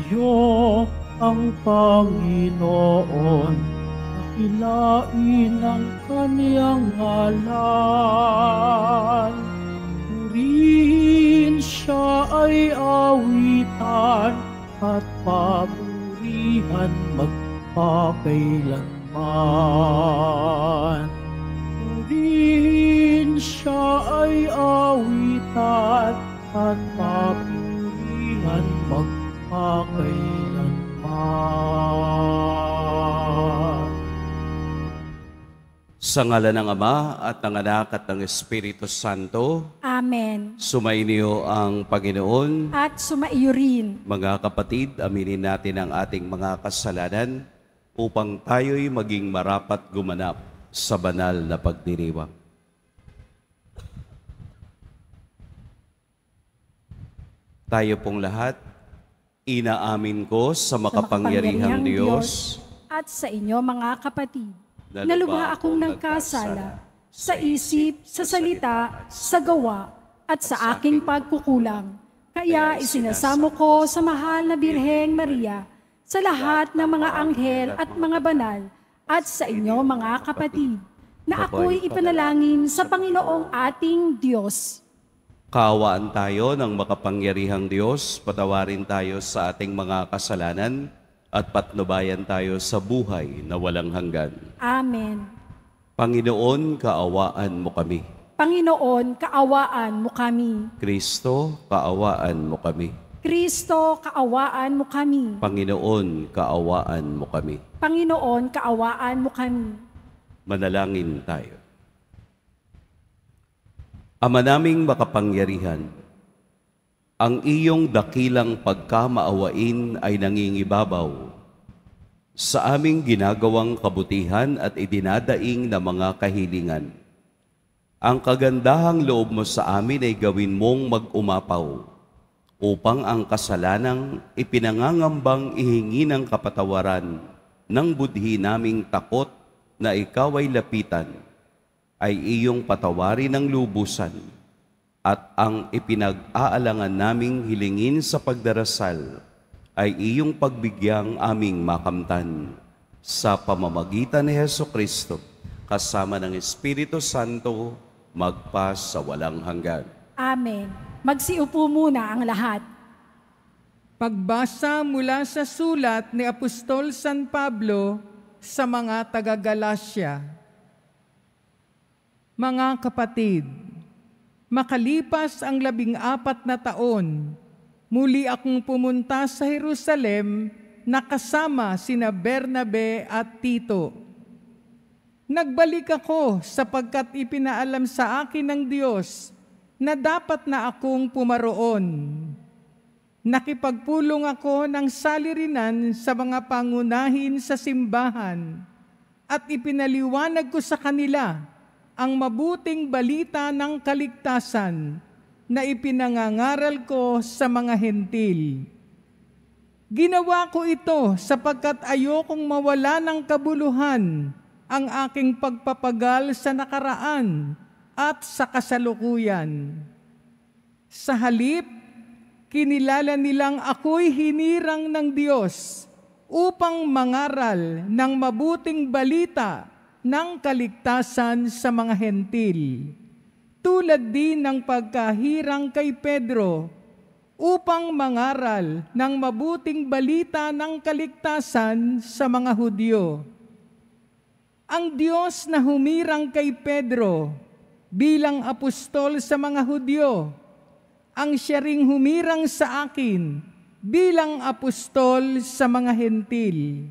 iyo ang Panginoon, dakilain ang kaniyang ngalan. Purihin siya ay awitan at papurihan magpakailanman. Purihin siya ay awitan at papurihan magpakailanman. Sa ngalan ng Ama at ng Anak at ng Espiritu Santo. Amen. Sumainyo ang Panginoon. At sumaiyo rin. Mga kapatid, aminin natin ang ating mga kasalanan upang tayo'y maging marapat gumanap sa banal na pagdiriwang. Tayo pong lahat, inaamin ko sa makapangyarihang Diyos at sa inyo mga kapatid, na lubha akong nagkasala sa isip, sa salita, sa gawa, at sa aking pagkukulang. Kaya isinasamo ko sa mahal na Birheng Maria, sa lahat ng mga anghel at mga banal, at sa inyo mga kapatid, na ako'y ipanalangin sa Panginoong ating Diyos. Kaawaan tayo ng makapangyarihang Diyos, patawarin tayo sa ating mga kasalanan, at patnubayan tayo sa buhay na walang hanggan. Amen. Panginoon, kaawaan mo kami. Panginoon, kaawaan mo kami. Kristo, kaawaan mo kami. Kristo, kaawaan mo kami. Panginoon, kaawaan mo kami. Panginoon, kaawaan mo kami. Manalangin tayo. Ama naming makapangyarihan, ang iyong dakilang pagkamaawain ay nangingibabaw sa aming ginagawang kabutihan at idinadaing na mga kahilingan. Ang kagandahang loob mo sa amin ay gawin mong mag-umapaw upang ang kasalanang ipinangangambang ihingi ng kapatawaran ng budhi naming takot na ikaw ay lapitan, ay iyong patawarin ng lubusan, at ang ipinag-aalangan naming hilingin sa pagdarasal ay iyong pagbigyang aming makamtan. Sa pamamagitan ni Hesukristo, kasama ng Espiritu Santo, magpa sa walang hanggan. Amen. Magsiupo muna ang lahat. Pagbasa mula sa sulat ni Apostol San Pablo sa mga taga-Galasya. Mga kapatid, makalipas ang 14 na taon, muli akong pumunta sa Jerusalem na kasama sina Bernabe at Tito. Nagbalik ako sapagkat ipinaalam sa akin ng Diyos na dapat na akong pumaroon. Nakipagpulong ako ng salirinan sa mga pangunahin sa simbahan at ipinaliwanag ko sa kanila ang mabuting balita ng kaligtasan na ipinangangaral ko sa mga hentil. Ginawa ko ito sapagkat ayokong mawala ng kabuluhan ang aking pagpapagal sa nakaraan at sa kasalukuyan. Sa halip, kinilala nilang ako'y hinirang ng Diyos upang mangaral ng mabuting balita ng kaligtasan sa mga hentil, tulad din ng pagkahirang kay Pedro upang mangaral ng mabuting balita ng kaligtasan sa mga Hudyo. Ang Diyos na humirang kay Pedro bilang apostol sa mga Hudyo, ang siya ring humirang sa akin bilang apostol sa mga hentil.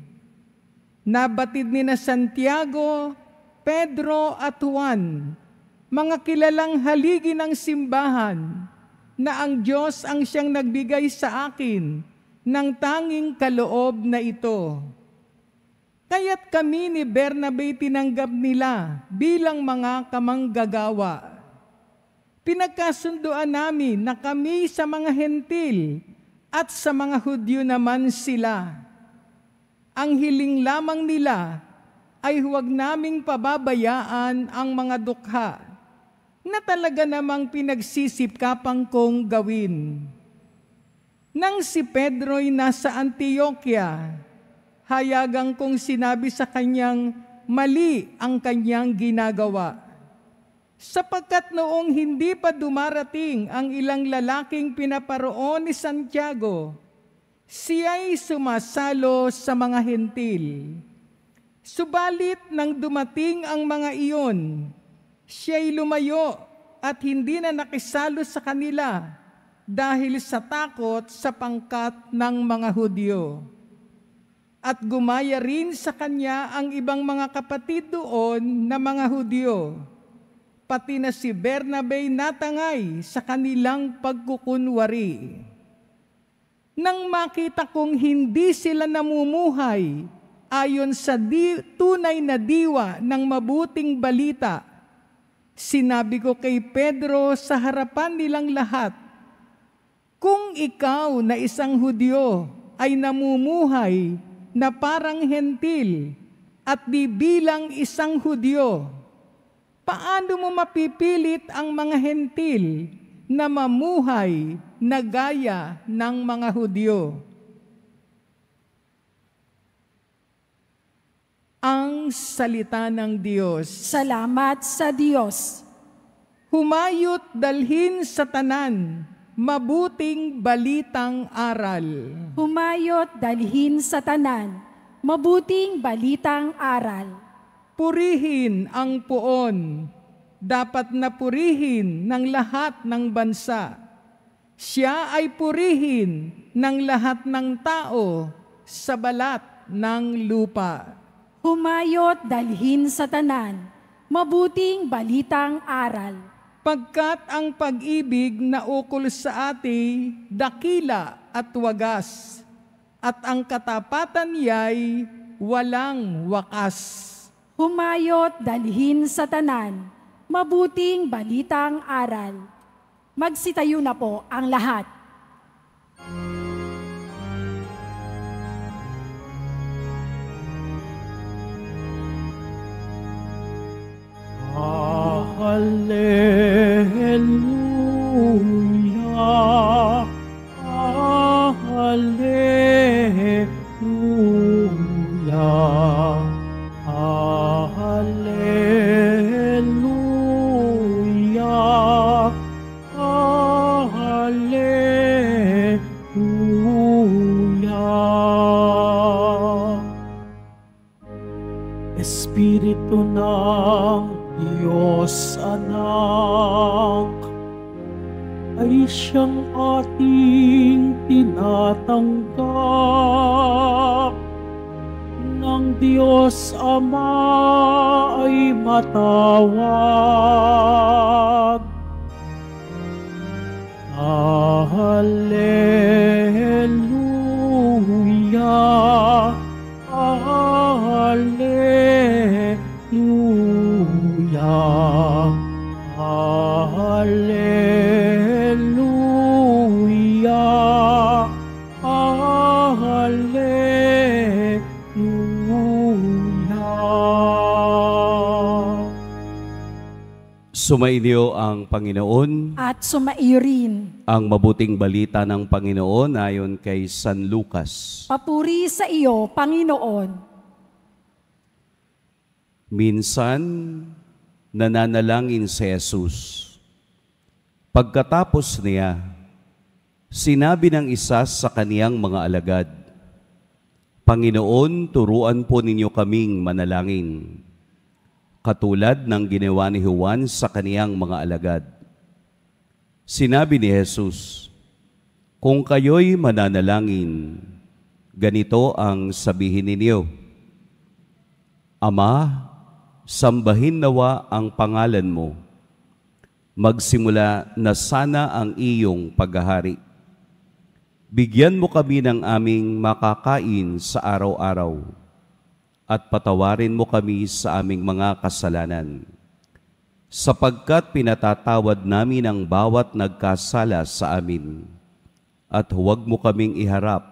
Nabatid ni na Santiago, Pedro at Juan, mga kilalang haligi ng simbahan, na ang Diyos ang siyang nagbigay sa akin ng tanging kaloob na ito. Kaya't kami ni Bernabe tinanggap nila bilang mga kamanggagawa. Pinagkasunduan namin na kami sa mga hentil at sa mga Hudyo naman sila. Ang hiling lamang nila ay huwag naming pababayaan ang mga dukha na talaga namang pinagsisipkapang kong gawin. Nang si Pedro'y nasa Antioquia, hayagang kong sinabi sa kanyang mali ang kanyang ginagawa. Sapagkat noong hindi pa dumarating ang ilang lalaking pinaparoon ni Santiago, siya'y sumasalo sa mga hentil. Subalit nang dumating ang mga iyon, siya'y lumayo at hindi na nakisalo sa kanila dahil sa takot sa pangkat ng mga Hudyo. At gumaya rin sa kanya ang ibang mga kapatid doon na mga Hudyo, pati na si Bernabe natangay sa kanilang pagkukunwari. Nang makita kong hindi sila namumuhay ayon sa tunay na diwa ng mabuting balita, sinabi ko kay Pedro sa harapan nilang lahat, kung ikaw na isang Hudyo ay namumuhay na parang hentil at di bilang isang Hudyo, paano mo mapipilit ang mga hentil na mamuhay na gaya ng mga Hudyo? Ang salita ng Diyos. Salamat sa Diyos. Humayot dalhin sa tanan, mabuting balitang aral. Humayot dalhin sa tanan, mabuting balitang aral. Purihin ang puon, dapat na purihin ng lahat ng bansa. Siya ay purihin ng lahat ng tao sa balat ng lupa. Humayot dalhin sa tanan, mabuting balitang aral. Pagkat ang pag-ibig na ukol sa ati, dakila at wagas, at ang katapatan niya'y walang wakas. Humayot dalhin sa tanan, mabuting balitang aral. Magsitayo na po ang lahat. Hallelujah, hallelujah, hallelujah, hallelujah. Espiritu ng Diyos Anak ay siyang ating tinatanggap. Ng Diyos Ama ay matawag. Hallelujah, hallelujah, hallelujah, hallelujah. Sumainyo ang Panginoon. At sumaiyo rin. Ang mabuting balita ng Panginoon ayon kay San Lucas. Papuri sa iyo, Panginoon. Minsan, nananalangin si Jesus. Pagkatapos niya, sinabi ng isa sa kaniyang mga alagad, Panginoon, turuan po ninyo kaming manalangin, katulad ng ginawa ni Juan sa kaniyang mga alagad. Sinabi ni Jesus, kung kayo'y mananalangin, ganito ang sabihin ninyo, Ama, sambahin nawa ang pangalan mo. Magsimula na sana ang iyong paghahari. Bigyan mo kami ng aming makakain sa araw-araw at patawarin mo kami sa aming mga kasalanan, sapagkat pinatatawad namin ang bawat nagkasala sa amin, at huwag mo kaming iharap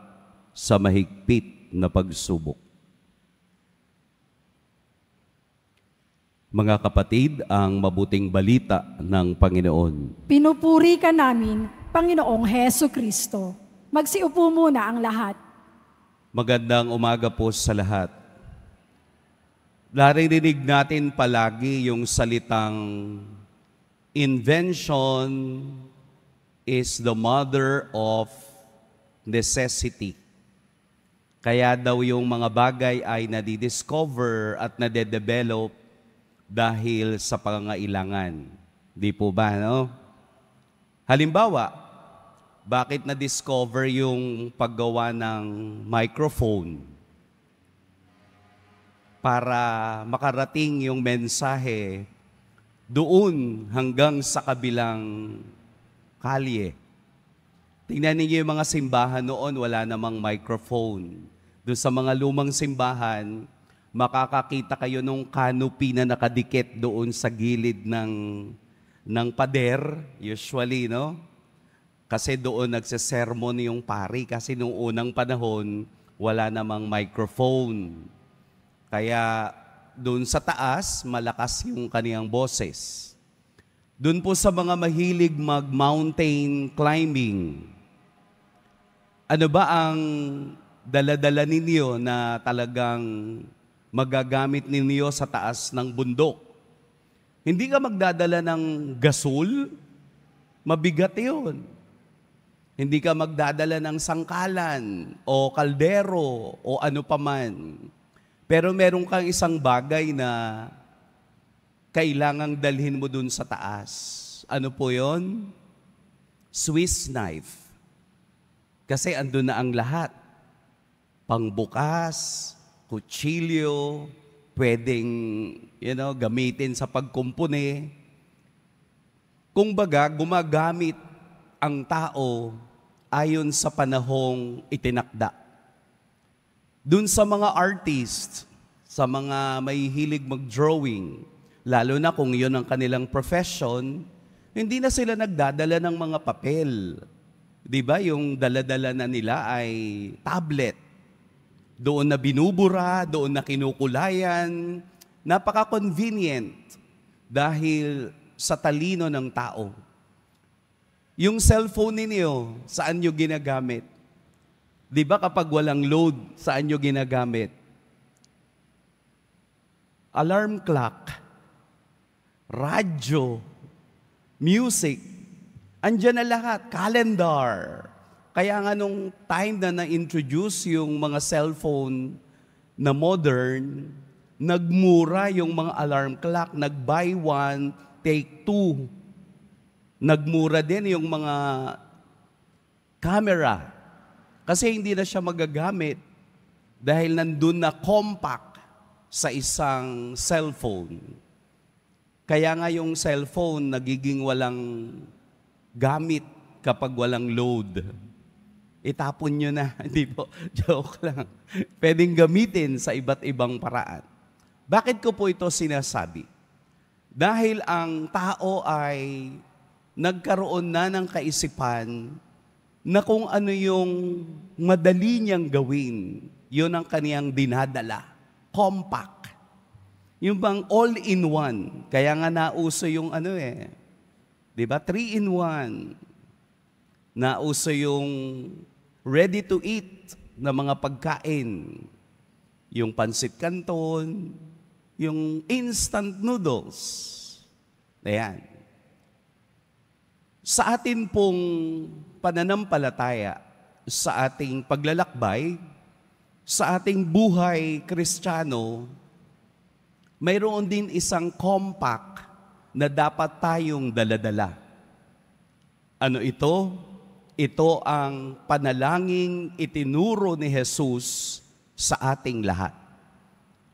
sa mahigpit na pagsubok. Mga kapatid, ang mabuting balita ng Panginoon. Pinupuri ka namin, Panginoong Heso Kristo. Magsiupo muna ang lahat. Magandang umaga po sa lahat. Naririnig natin palagi yung salitang invention is the mother of necessity. Kaya daw yung mga bagay ay nadidiscover at nade-develop dahil sa pangangailangan. Di po ba, no? Halimbawa, bakit na-discover yung paggawa ng microphone? Para makarating yung mensahe doon hanggang sa kabilang kalye. Tingnan niyo yung mga simbahan noon, wala namang microphone. Doon sa mga lumang simbahan, makakakita kayo nung canopy na nakadikit doon sa gilid ng pader, usually, no? Kasi doon nagsesermon yung pari kasi nung unang panahon, wala namang microphone. Kaya doon sa taas, malakas yung kaniyang boses. Doon po sa mga mahilig mag-mountain climbing, ano ba ang dala-dala ninyo na talagang magagamit ninyo sa taas ng bundok? Hindi ka magdadala ng gasol, mabigat yun. Hindi ka magdadala ng sangkalan o kaldero o ano paman. Pero meron kang isang bagay na kailangang dalhin mo dun sa taas. Ano po yon? Swiss knife. Kasi andun na ang lahat. Pangbukas, kutsilyo, pwedeng gamitin sa pagkumpune. Kung baga, gumagamit ang tao ayon sa panahong itinakda. Dun sa mga artist, sa mga may hilig mag-drawing, lalo na kung yun ang kanilang profession, hindi na sila nagdadala ng mga papel. Di ba? Yung daladala na nila ay tablet. Doon na binubura, doon na kinukulayan. Napaka-convenient dahil sa talino ng tao. Yung cellphone ninyo, saan nyo ginagamit? Di ba kapag walang load, saan nyo ginagamit? Alarm clock, radyo, music, andyan na lahat, calendar. Kaya nga nung time na na-introduce yung mga cellphone na modern, nagmura yung mga alarm clock, nag-buy one, take two. Nagmura din yung mga camera kasi hindi na siya magagamit dahil nandun na compact sa isang cellphone. Kaya nga yung cellphone nagiging walang gamit kapag walang load. Itapon nyo na. Hindi po, joke lang. Pwedeng gamitin sa iba't ibang paraan. Bakit ko po ito sinasabi? Dahil ang tao ay nagkaroon na ng kaisipan na kung ano yung madali niyang gawin, yun ang kaniyang dinadala. Compact. Yung bang all-in-one. Kaya nga nauso yung di ba? 3-in-1. Nauso yung ready-to-eat na mga pagkain. Yung pansit canton, yung instant noodles. Ayan. Sa atin pong pananampalataya, sa ating paglalakbay, sa ating buhay Kristiyano, mayroon din isang compact na dapat tayong daladala. Ano ito? Ito ang panalangin itinuro ni Jesus sa ating lahat.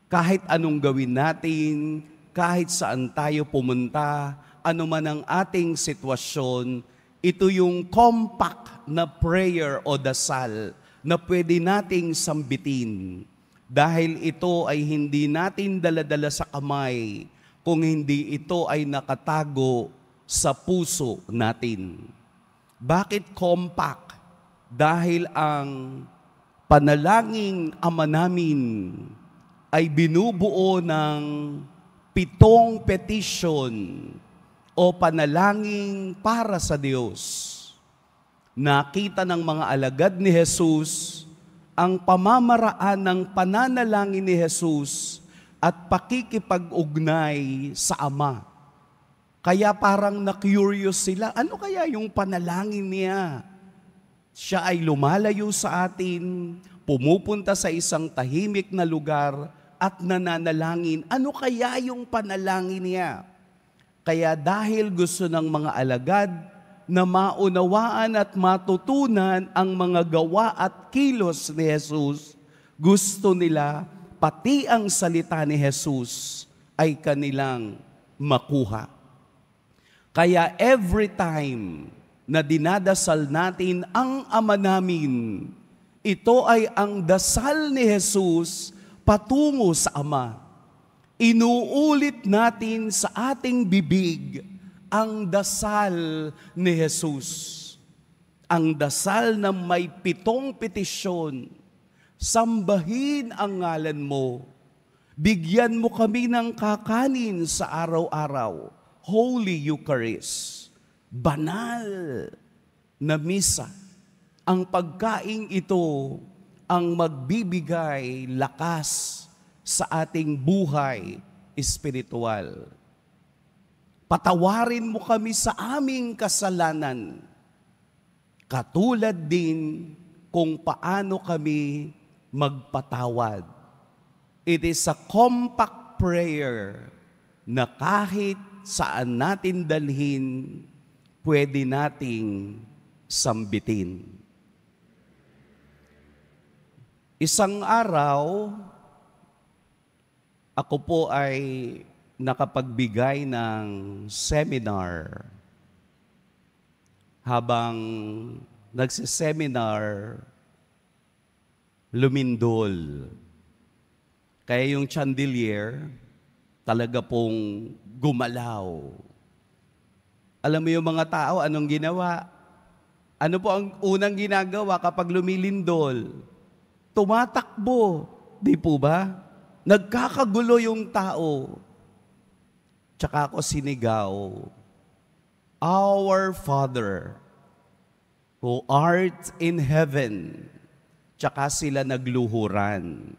Kahit anong gawin natin, kahit saan tayo pumunta, ano man ang ating sitwasyon, ito yung compact na prayer o dasal na pwede nating sambitin. Dahil ito ay hindi natin daladala sa kamay, kung hindi ito ay nakatago sa puso natin. Bakit compact? Dahil ang panalangin Ama namin ay binubuo ng 7 petition o panalangin para sa Diyos. nakita ng mga alagad ni Jesus ang pamamaraan ng pananalangin ni Jesus at pakikipag-ugnay sa Ama. Kaya parang na-curious sila, ano kaya yung panalangin niya? Siya ay lumalayo sa atin, pumupunta sa isang tahimik na lugar at nananalangin. Ano kaya yung panalangin niya? Kaya dahil gusto ng mga alagad na maunawaan at matutunan ang mga gawa at kilos ni Jesus, gusto nila pati ang salita ni Jesus ay kanilang makuha. Kaya every time na dinadasal natin ang Ama namin, ito ay ang dasal ni Jesus patungo sa Ama. Inuulit natin sa ating bibig ang dasal ni Jesus. Ang dasal na may 7 petisyon. Sambahin ang ngalan mo. Bigyan mo kami ng kakanin sa araw-araw. Holy Eucharist. Banal na misa. Ang pagkaing ito ang magbibigay lakas sa ating buhay espiritual. Patawarin mo kami sa aming kasalanan, katulad din kung paano kami magpatawad. It is a compact prayer na kahit saan natin dalhin, pwede nating sambitin. Isang araw, ako po ay nakapagbigay ng seminar. Habang nagsiseminar, lumindol. Kaya yung chandelier, talaga pong gumalaw. Alam mo yung mga tao, anong ginawa? Ano po ang unang ginagawa kapag lumilindol? Tumatakbo. Di po ba? Nagkakagulo yung tao. Tsaka ako sinigaw, Our Father, who art in heaven. Tsaka sila nagluhuran.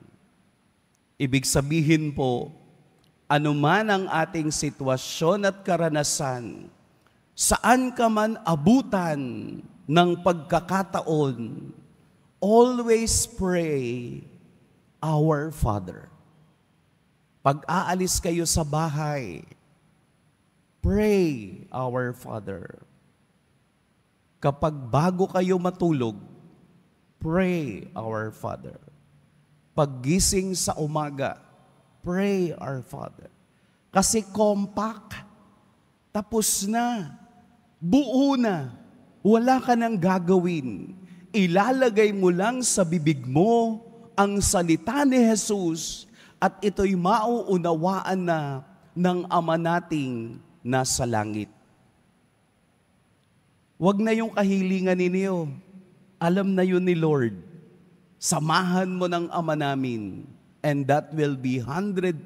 Ibig sabihin po, anuman ang ating sitwasyon at karanasan, saan ka man abutan ng pagkakataon, always pray, Our Father. Pag aalis kayo sa bahay, pray, Our Father. Kapag bago kayo matulog, pray, Our Father. Paggising sa umaga, pray, Our Father. Kasi compact, tapos na, buo na, wala ka nang gagawin. Ilalagay mo lang sa bibig mo ang salita ni Jesus at ito'y mauunawaan na ng Ama nating nasa langit. Huwag na yung kahilingan ninyo. Alam na yun ni Lord. Samahan mo ng Ama namin and that will be 100%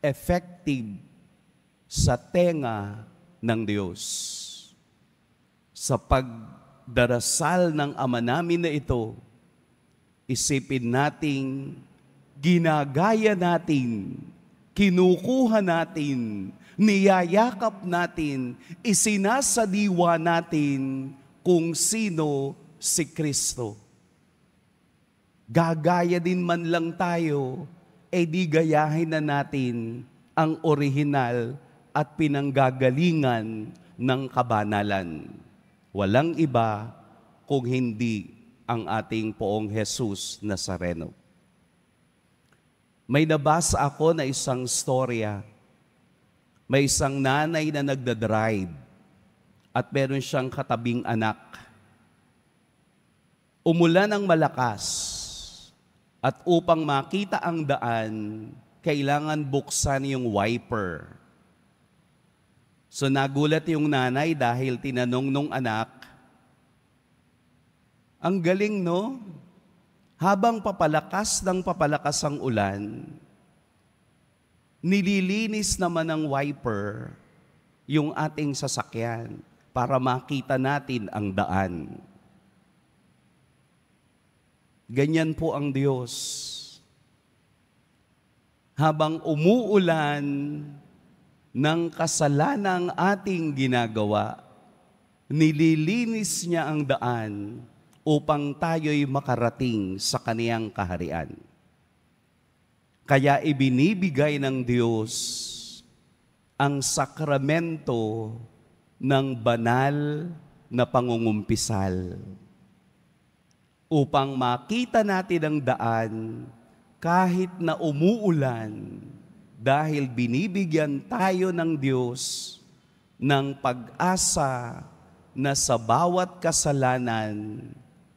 effective sa tenga ng Diyos. Sa pagdarasal ng Ama namin na ito, isipin nating ginagaya natin, kinukuha natin, niyayakap natin, isinasadiwa natin kung sino si Kristo. Gagaya din man lang tayo, di gayahin na natin ang orihinal at pinanggagalingan ng kabanalan. Walang iba kung hindi ang ating Poong Jesus Nazareno. May nabasa ako na isang storya. May isang nanay na nagdadrive at meron siyang katabing anak. Umulan ng malakas at upang makita ang daan, kailangan buksan yung wiper. So nagulat yung nanay dahil tinanong nung anak, ang galing, no? Habang papalakas ng papalakas ang ulan, nililinis naman ng wiper yung ating sasakyan. para makita natin ang daan. Ganyan po ang Diyos. Habang umuulan ng kasalanang ating ginagawa, nililinis niya ang daan upang tayo'y makarating sa kaniyang kaharian. Kaya ibinibigay ng Diyos ang sakramento ng banal na pangungumpisal upang makita natin ang daan kahit na umuulan, dahil binibigyan tayo ng Diyos ng pag-asa na sa bawat kasalanan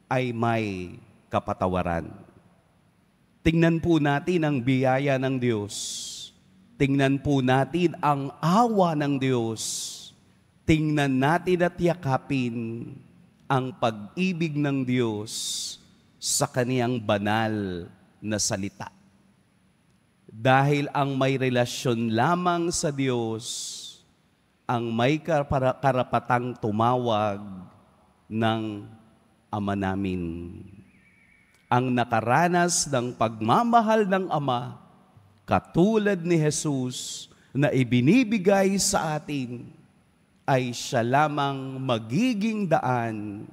ay may kapatawaran. Tingnan po natin ang biyaya ng Diyos. Tingnan po natin ang awa ng Diyos. Tingnan natin at yakapin ang pag-ibig ng Diyos sa kaniyang banal na salita. Dahil ang may relasyon lamang sa Diyos ang may karapatang tumawag ng Ama namin. Ang nakaranas ng pagmamahal ng Ama, katulad ni Jesus na ibinibigay sa atin, ay siya lamang magiging daan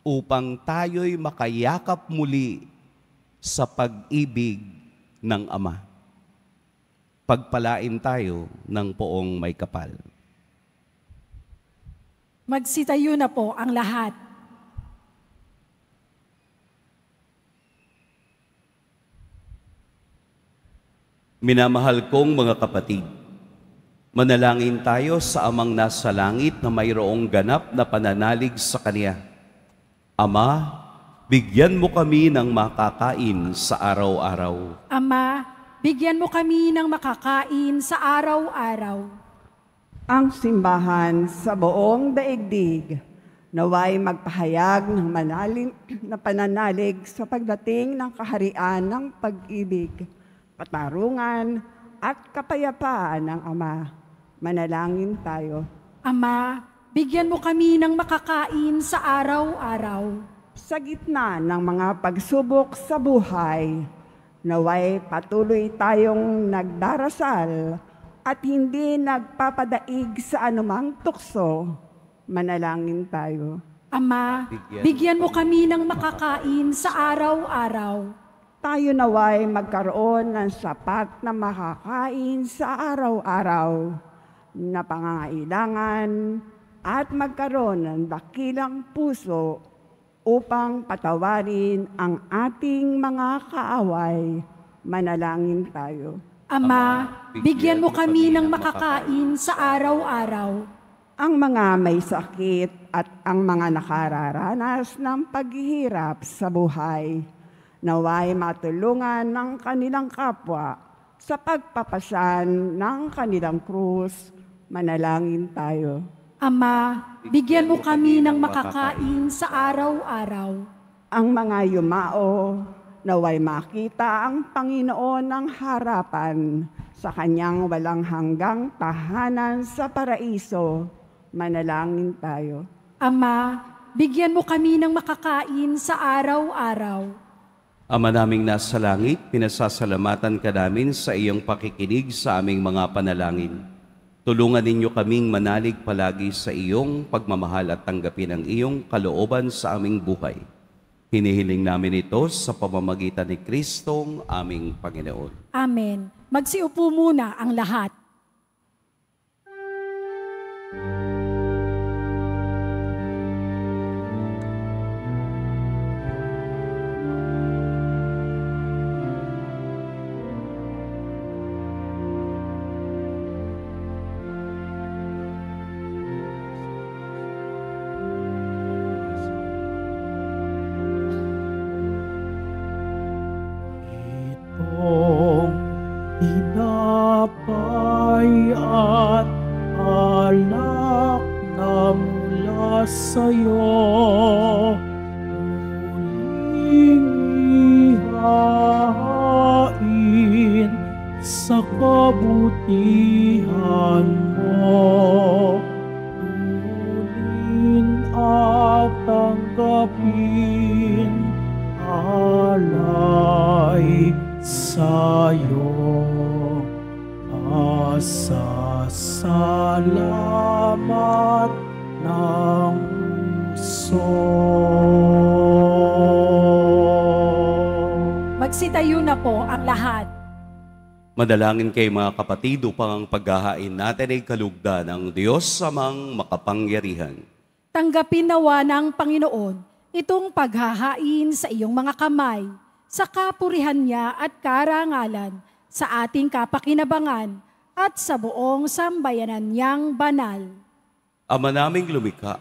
upang tayo'y makayakap muli sa pag-ibig ng Ama. Pagpalain tayo ng poong may kapal. Magsitayo na po ang lahat. Minamahal kong mga kapatid, manalangin tayo sa Amang nasa langit na mayroong ganap na pananalig sa Kaniya. Ama, bigyan mo kami ng makakain sa araw-araw. Ama, bigyan mo kami ng makakain sa araw-araw. Ang simbahan sa buong daigdig naway magpahayag ng manalim na pananalig sa pagdating ng kaharian ng pag-ibig, katarungan at kapayapaan ng Ama. Manalangin tayo. Ama, bigyan mo kami ng makakain sa araw-araw. Sa gitna ng mga pagsubok sa buhay, naway patuloy tayong nagdarasal at hindi nagpapadaig sa anumang tukso. Manalangin tayo. Ama, bigyan mo kami ng makakain sa araw-araw. Tayo naway magkaroon ng sapat na makakain sa araw-araw na pangangailangan at magkaroon ng dakilang puso upang patawarin ang ating mga kaaway. Manalangin tayo. Ama, bigyan mo kami ng makakain sa araw-araw. Ang mga may sakit at ang mga nakararanas ng paghihirap sa buhay, naway matulungan ng kanilang kapwa sa pagpapasan ng kanilang krus. Manalangin tayo. Ama, bigyan mo kami ng makakain sa araw-araw. Ang mga yumao, naway makita ang Panginoon ng harapan sa kanyang walang hanggang tahanan sa paraiso. Manalangin tayo. Ama, bigyan mo kami ng makakain sa araw-araw. Ama naming nasa langit, pinasasalamatan ka namin sa iyong pakikinig sa aming mga panalangin. Tulungan ninyo kaming manalig palagi sa iyong pagmamahal at tanggapin ang iyong kalooban sa aming buhay. Hinihiling namin ito sa pamamagitan ni Kristong aming Panginoon. Amen. Magsiupo muna ang lahat. Tinapay at alak na mula sa'yo, muling ihahain sa kabutihan mo. Muling pasalamat ng puso. Magsitayo na po ang lahat. Madalangin kay mga kapatid upang ang paghahain natin ay kalugdan ng Diyos Amang makapangyarihan. Tanggapin nawa ng Panginoon itong paghahain sa iyong mga kamay, sa kapurihan niya at karangalan, sa ating kapakinabangan, at sa buong sambayanan niyang banal. Ama naming lumikha,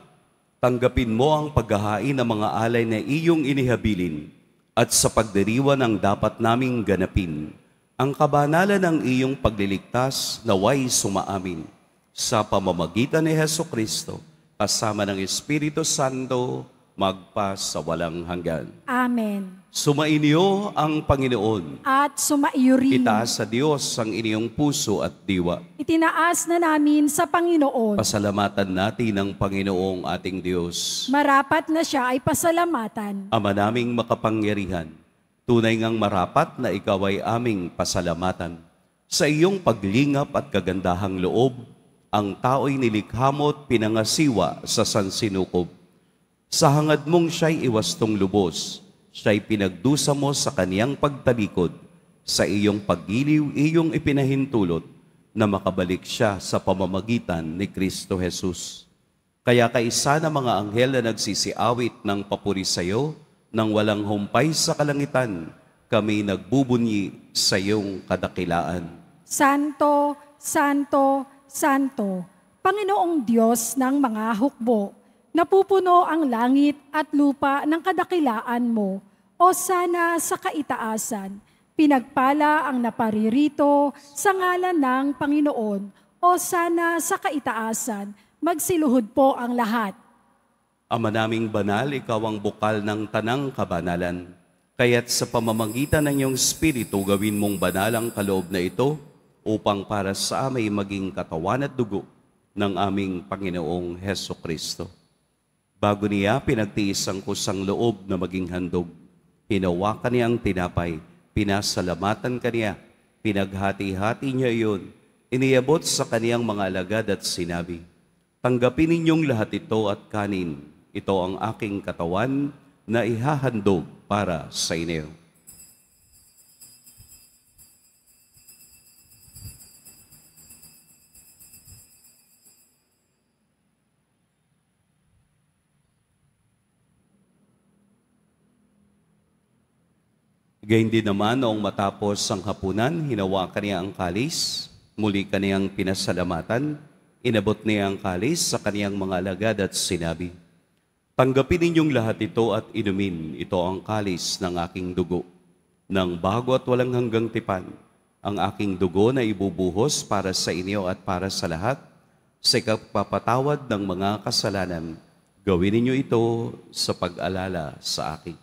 tanggapin mo ang paghahain ng mga alay na iyong inihabilin, at sa pagdiriwan ng dapat naming ganapin, ang kabanalan ng iyong pagliligtas naway sumaamin sa pamamagitan ni Hesukristo, kasama ng Espiritu Santo, magpa sa walang hanggan. Amen. Sumainyo ang Panginoon. At sumaiyo rin. Itaas sa Diyos ang inyong puso at diwa. Itinaas na namin sa Panginoon. Pasalamatan natin ang Panginoong ating Diyos. Marapat na siya ay pasalamatan. Ama naming makapangyarihan, tunay ngang marapat na ikaw ay aming pasalamatan. Sa iyong paglingap at kagandahang loob, ang tao'y nilikha mo at pinangasiwa sa sansinukob. Sa hangad mong siya'y iwastong lubos, siya'y pinagdusa mo sa kaniyang pagtalikod. Sa iyong paggiliw, iyong ipinahintulot na makabalik siya sa pamamagitan ni Kristo Jesus. Kaya kaisa na mga anghel na nagsisiawit ng papuri sa iyo, nang walang humpay sa kalangitan, kami nagbubunyi sa iyong kadakilaan. Santo, Santo, Santo, Panginoong Diyos ng mga hukbo, napupuno ang langit at lupa ng kadakilaan mo, o sana sa kaitaasan, pinagpala ang naparirito sa ngalan ng Panginoon, o sana sa kaitaasan, magsiluhod po ang lahat. Ama naming banal, ikaw ang bukal ng tanang kabanalan. Kaya't sa pamamagitan ng iyong Espiritu, gawin mong banal ang kaloob na ito upang para sa amay maging katawan at dugo ng aming Panginoong Hesukristo. Bago niya pinagtiis ang kusang loob na maging handog, hinawakan niya ang tinapay, pinasalamatan kaniya, pinaghati-hati niya iyon, iniabot sa kaniyang mga alagad at sinabi, tanggapin ninyong lahat ito at kanin. Ito ang aking katawan na ihahandog para sa inyo. Gayun din naman noong matapos ang hapunan, hinawakan niya ang kalis, muli kaniyang pinasalamatan, inabot niya ang kalis sa kaniyang mga alagad at sinabi, tanggapin ninyong lahat ito at inumin. Ito ang kalis ng aking dugo, ng bago at walang hanggang tipan. Ang aking dugo na ibubuhos para sa inyo at para sa lahat, sa ikapapatawad ng mga kasalanan. Gawin ninyo ito sa pag-alala sa akin.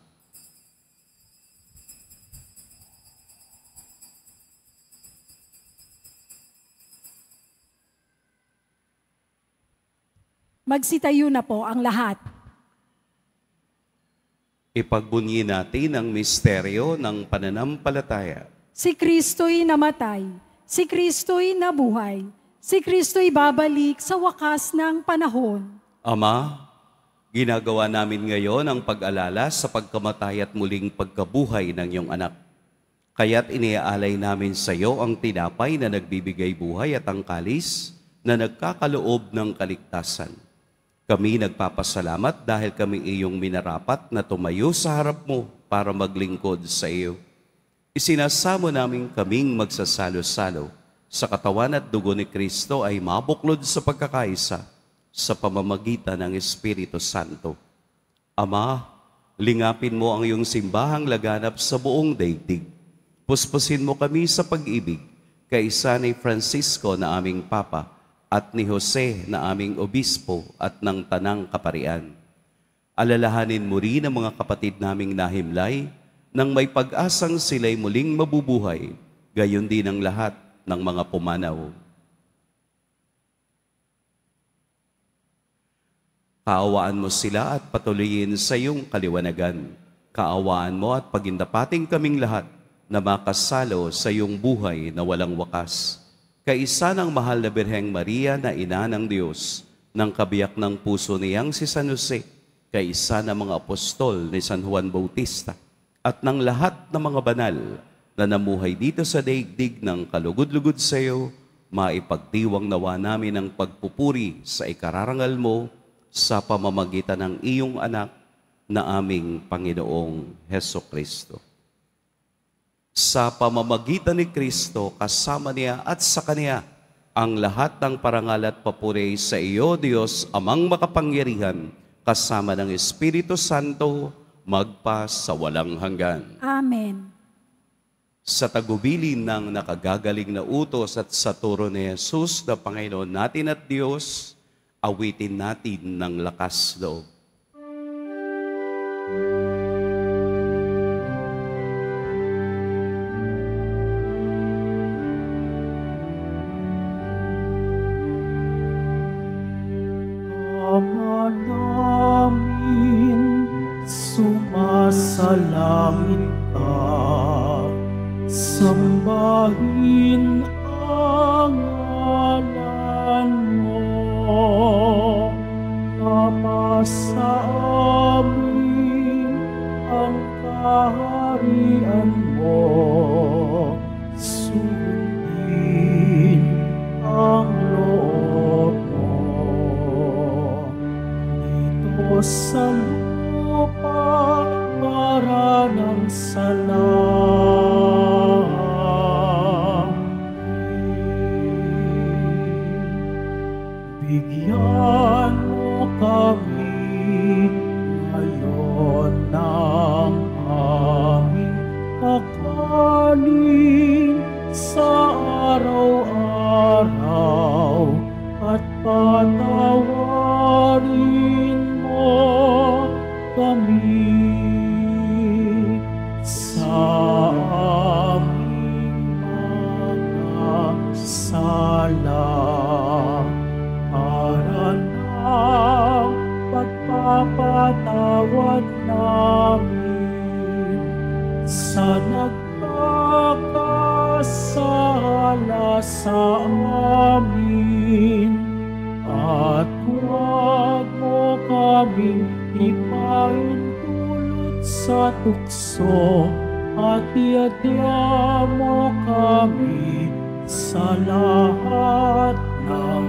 Magsitayo na po ang lahat. Ipagbunyi natin ang misteryo ng pananampalataya. Si Kristo'y namatay, si Kristo'y nabuhay, si Kristo'y babalik sa wakas ng panahon. Ama, ginagawa namin ngayon ang pag-alala sa pagkamatay at muling pagkabuhay ng iyong anak. Kaya't iniaalay namin sa iyo ang tinapay na nagbibigay buhay at ang kalis na nagkakaloob ng kaligtasan. Kami nagpapasalamat dahil kami iyong minarapat na tumayo sa harap mo para maglingkod sa iyo. Isinasamo namin kaming magsasalo-salo sa katawan at dugo ni Kristo ay mabuklod sa pagkakaisa sa pamamagitan ng Espiritu Santo. Ama, lingapin mo ang iyong simbahang laganap sa buong daigdig. Puspusin mo kami sa pag-ibig, kaisa ni Francisco na aming Papa, at ni Jose na aming obispo at ng tanang kaparian. Alalahanin mo rin ang mga kapatid naming nahimlay nang may pag-asang sila'y muling mabubuhay, gayon din ang lahat ng mga pumanaw. Kaawaan mo sila at patuloyin sa iyong kaliwanagan. Kaawaan mo at pagindapating kaming lahat na makasalo sa iyong buhay na walang wakas. kaisa ng mahal na Birheng Maria na ina ng Diyos, ng kabiyak ng puso niyang si San Jose, kaisa ng mga apostol ni San Juan Bautista, at ng lahat ng mga banal na namuhay dito sa daigdig ng kalugod-lugod sa iyo, maipagdiwang nawa namin ang pagpupuri sa ikararangal mo sa pamamagitan ng iyong anak na aming Panginoong Hesukristo. Sa pamamagitan ni Kristo, kasama niya at sa Kanya, ang lahat ng parangal at papuri sa iyo, Diyos, Amang makapangyarihan, kasama ng Espiritu Santo, magpa sa walang hanggan. Amen. Sa tagubilin ng nakagagaling na utos at sa turo ni Jesus na Panginoon natin at Diyos, awitin natin ng lakas loob. Ama namin, sumasalangit ka, sambahin ang ngalan mo, mapasa amin ang kaharian mo, sundin ang loob mo. Dito sa lupa para ng bigyan mo kami ngayon ng aming kakanin sa araw-araw at patawarin mo kami sa aming mga sala. Para ng pagpapatawad namin sa nagkakasala sa amin, at huwag mo kaming ipaintulot sa tukso, at iadya mo kami sa lahat ng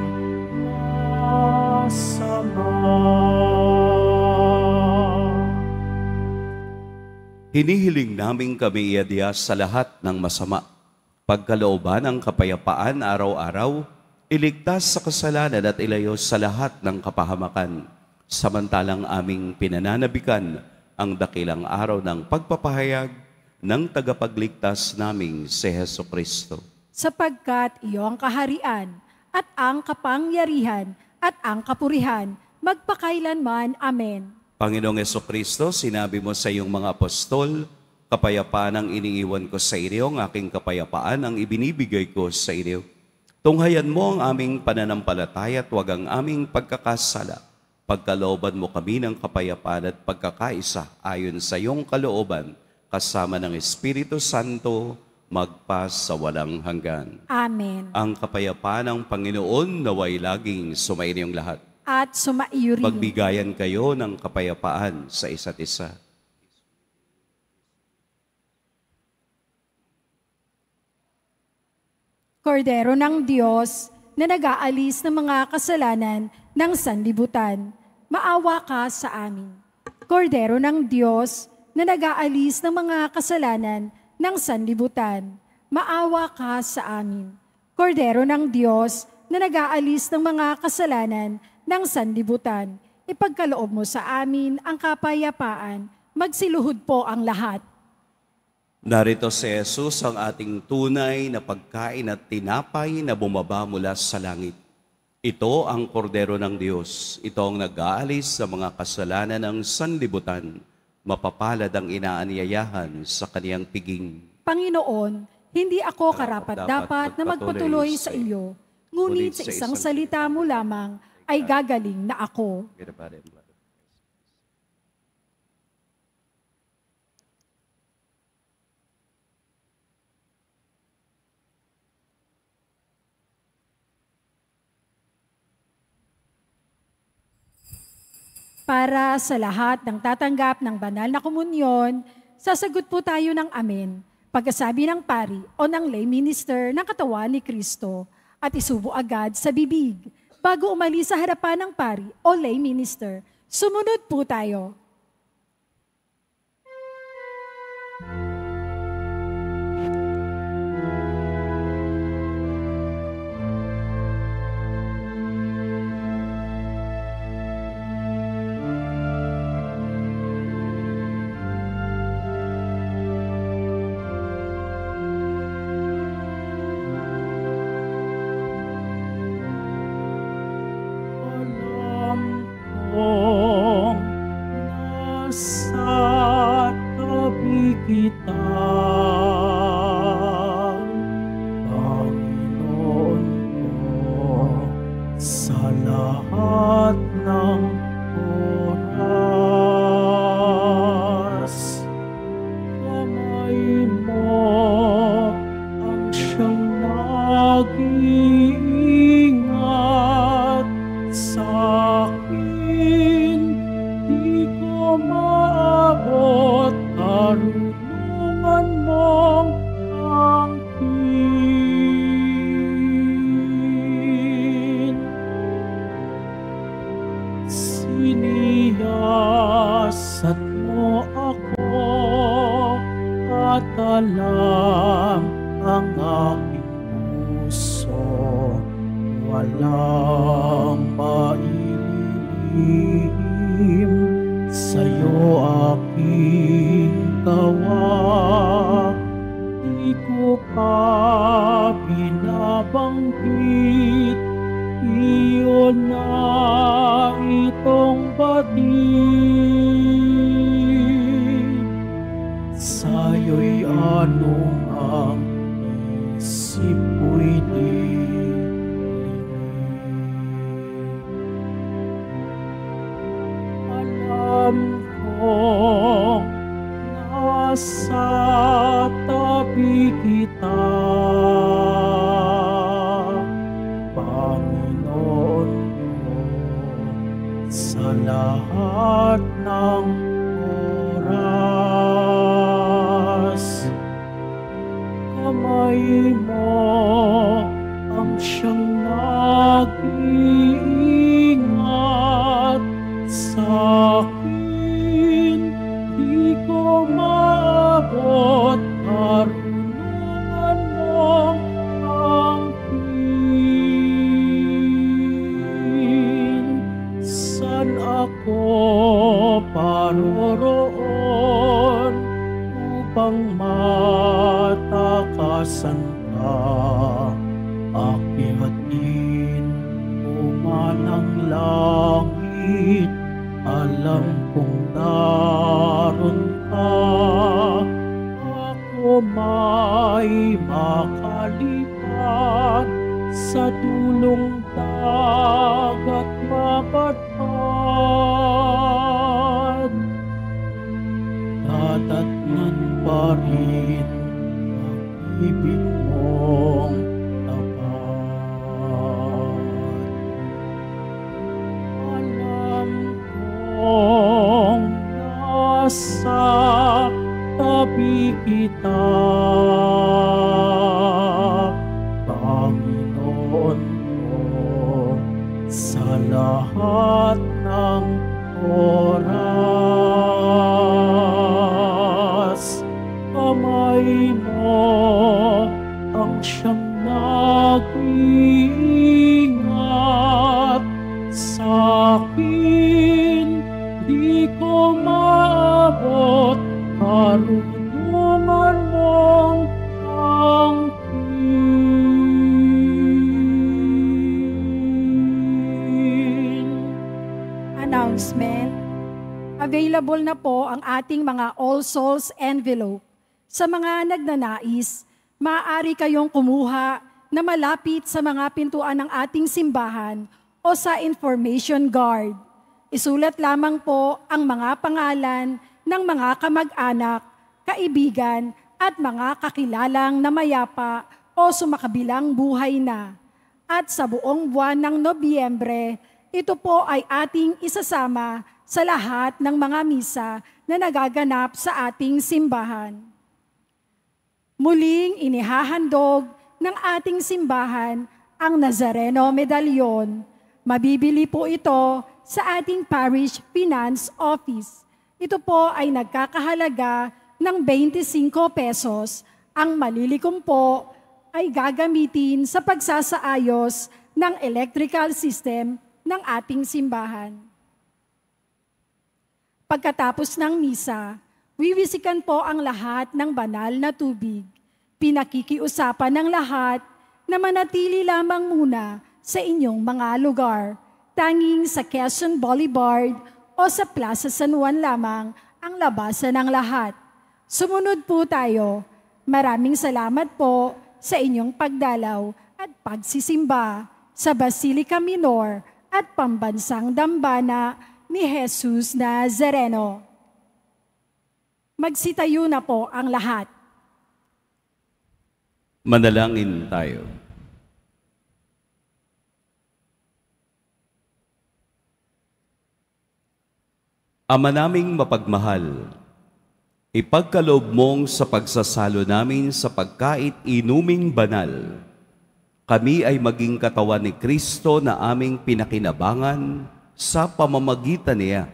Hinihiling namin kami iadya sa lahat ng masama, pagkalooban ng kapayapaan araw-araw, iligtas sa kasalanan at ilayo sa lahat ng kapahamakan, samantalang aming pinananabikan ang dakilang araw ng pagpapahayag ng tagapagligtas naming si Hesukristo. Sapagkat iyo ang kaharian at ang kapangyarihan at ang kapurihan, magpakailanman. Amen. Panginoong Hesukristo, sinabi mo sa iyong mga apostol, kapayapaan ang iniiwan ko sa inyo, ang aking kapayapaan ang ibinibigay ko sa inyo. Tunghayan mo ang aming pananampalataya at huwag ang aming pagkakasala. Pagkalooban mo kami ng kapayapaan at pagkakaisa ayon sa iyong kalooban, kasama ng Espiritu Santo, magpa sa walang hanggan. Amen. Ang kapayapaan ng Panginoon naway laging sumainyong lahat. At sumaiyo rin. Pagbigayan kayo ng kapayapaan sa isa't isa. Kordero ng Diyos na nag-aalis ng mga kasalanan ng sanlibutan, maawa ka sa amin. Kordero ng Diyos na nag-aalis ng mga kasalanan ng sanlibutan, maawa ka sa amin. Kordero ng Diyos na nag-aalis ng mga kasalanan ng sanlibutan, ipagkaloob mo sa amin ang kapayapaan, magsiluhod po ang lahat. Narito si Jesus, ang ating tunay na pagkain at tinapay na bumaba mula sa langit. Ito ang kordero ng Diyos. Ito ang nag-aalis sa mga kasalanan ng sanlibutan. Mapapalad ang inaanyayahan sa kaniyang piging. Panginoon, hindi ako karapat-dapat na magpatuloy sa iyo, ngunit sa isang salita mo lamang ay gagaling na ako. Para sa lahat ng tatanggap ng banal na komunyon, sasagot po tayo ng amen, pagkasabi ng pari o ng lay minister ng katawan ni Kristo at isubo agad sa bibig. Bago umalis sa harapan ng pari o lay minister, sumunod po tayo. Nasa tabi kita, Panginoon ko, sa lahat ng oras. Kamay mo ang siyang nag-iingat sa akin, di ko maabot karunungan mong angkin. Siniyasat mo ako at alam ang aking puso, walang maililihim sa'yo aking gawa. Di ko pa binabanggit, iyon na itong batid. Sa'yo'y anong ang isip ko'y alam kong nasa tabi kita, Panginoon ko, sa lahat ng oras. Kamay mo ang siyang nag-iingat sa akin, di ko maabot karunungan mong angkin. San ako paroroon upang matakasan ka? Akyatin umanang langit, alam kong daron ka. Ako may makalipad sa dulong dagat mapatpad. Dadatnan pa rin ang ibig mong tapat. Alam kong nasa tabi kita, Panginoon ko, sa lahat ng oras. Kamay mo ang siyang nag-iingat sa akin, di ko maabot karunungan mong angkin. Announcement. Available na po ang ating mga All Souls envelope. Sa mga nagnanais, maaari kayong kumuha na malapit sa mga pintuan ng ating simbahan o sa information guard. Isulat lamang po ang mga pangalan ng mga kamag-anak, kaibigan at mga kakilalang namayapa o sumakabilang buhay na. At sa buong buwan ng Nobyembre, ito po ay ating isasama sa lahat ng mga misa na nagaganap sa ating simbahan. Muling inihahandog ng ating simbahan ang Nazareno Medalyon. Mabibili po ito sa ating Parish Finance Office. Ito po ay nagkakahalaga ng 25 pesos. Ang malilikom po ay gagamitin sa pagsasaayos ng electrical system ng ating simbahan. Pagkatapos ng misa, wiwisikan po ang lahat ng banal na tubig. Pinakikiusapan ng lahat na manatili lamang muna sa inyong mga lugar. Tanging sa Quezon Boulevard o sa Plaza San Juan lamang ang labasan ng lahat. Sumunod po tayo. Maraming salamat po sa inyong pagdalaw at pagsisimba sa Basilica Minor at Pambansang Dambana ni Jesus Nazareno. Magsitayo na po ang lahat. Manalangin tayo. Ama naming mapagmahal, ipagkaloob mong sa pagsasalo namin sa pagkait-inuming banal, kami ay maging katawan ni Kristo na aming pinakinabangan sa pamamagitan niya,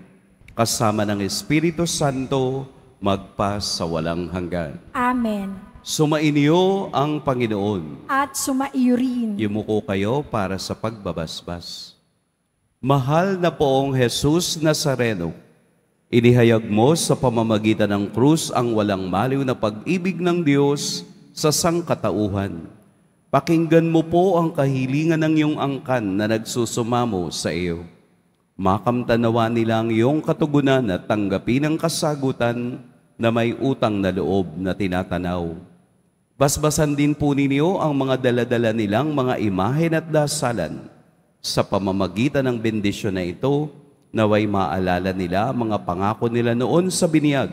kasama ng Espiritu Santo, magpa sa walang hanggan. Amen. Sumainyo ang Panginoon. At sumaiyo rin. Yumuko kayo para sa pagbabasbas. Mahal na poong Jesus Nazareno, inihayag mo sa pamamagitan ng krus ang walang maliw na pag-ibig ng Diyos sa sangkatauhan. Pakinggan mo po ang kahilingan ng iyong angkan na nagsusumamo sa iyo. Makamtanawa nila ang iyong katugunan at tanggapin ang kasagutan na may utang na loob na tinatanaw. Basbasan din po ninyo ang mga daladala nilang mga imahen at dasalan. Sa pamamagitan ng bendisyon na ito, naway maalala nila mga pangako nila noon sa binyag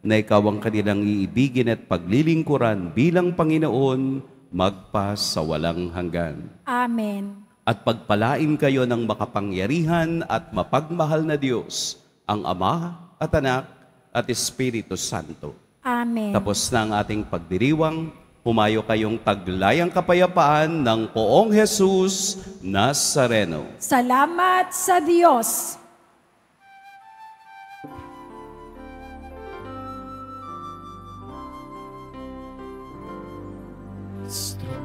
na ikaw ang kanilang iibigin at paglilingkuran bilang Panginoon magpa sa walang hanggan. Amen. At pagpalain kayo ng makapangyarihan at mapagmahal na Diyos, ang Ama at Anak at Espiritu Santo. Amen. Tapos na ang ating pagdiriwang, humayo kayong taglayang kapayapaan ng poong Jesus Nazareno. Salamat sa Diyos.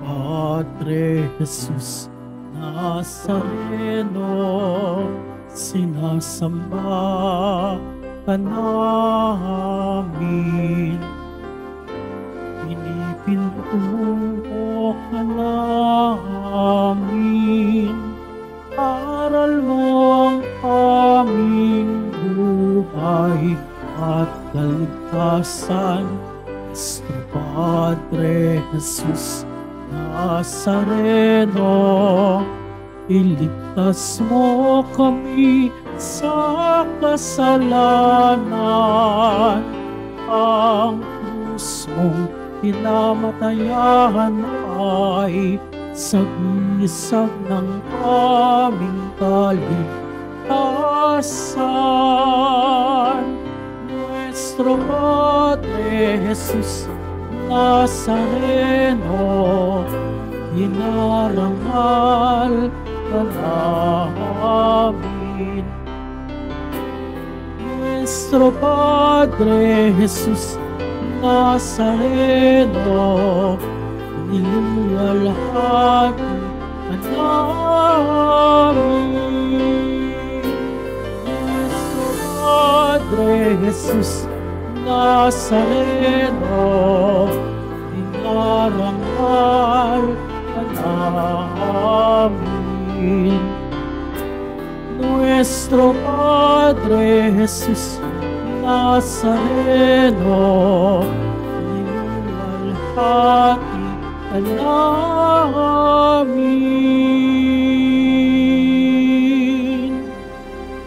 Padre Jesus Nazareno, sinasamba ka namin. Pinipintuho ka namin. Aral mo ang aming buhay at kaligtasan. Nuestro Padre Jesus Nazareno, iligtas mo kami sa kasalanan. Ang krus mong pinamatayan ay sagisag ng aming kaligtasan. Nuestro Padre Jesus Nazareno, inarangal ka namin. Nuestro Padre Jesus Nazareno, niluwalhati ka namin. Nuestro Padre Jesus Nazareno, inarangal ka namin. Nuestro Padre Jesus Nazareno, niluwalhati ka namin.